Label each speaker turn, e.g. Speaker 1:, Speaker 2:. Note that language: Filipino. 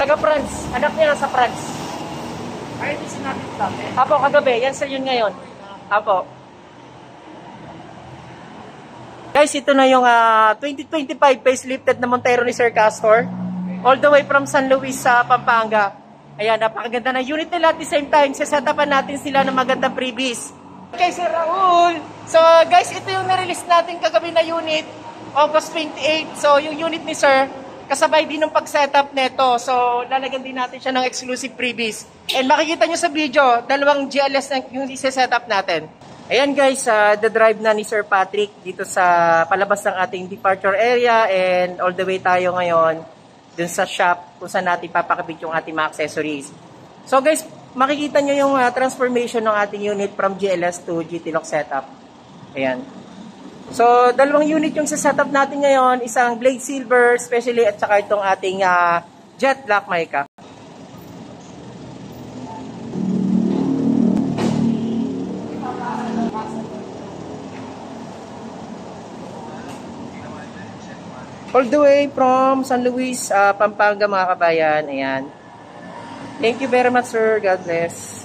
Speaker 1: Taga France. Anak niya sa France.
Speaker 2: Ay, hindi sinabi ko dati.
Speaker 1: Apo, kagabi. Yan sir yun ngayon. Apo. Guys, ito na yung 2025 facelifted na Montero ni Sir Castor. All the way from San Luis sa Pampanga. Ayan, napakaganda na unit nila at the same time. Sasetapan natin sila ng magandang freebies. Okay, Sir Raul. So guys, ito yung nirelease natin kagabi na unit. August 28. So yung unit ni Sir, kasabay din ng pag-setup neto. So lalagyan din natin siya ng exclusive freebies. And makikita nyo sa video, dalawang GLS na yung isa-setup natin. Ayan guys, the drive na ni Sir Patrick dito sa palabas ng ating departure area. And all the way tayo ngayon dun sa shop kung saan natin papakabit yung ating mga accessories. So guys, makikita nyo yung transformation ng ating unit from GLS to GT Lock setup. Ayan. So, dalawang unit yung sa setup natin ngayon. Isang Blade Silver, especially, at saka itong ating Jet Black mica. All the way from San Luis, Pampanga mga kabayan. Ayan. Thank you very much, sir. God bless.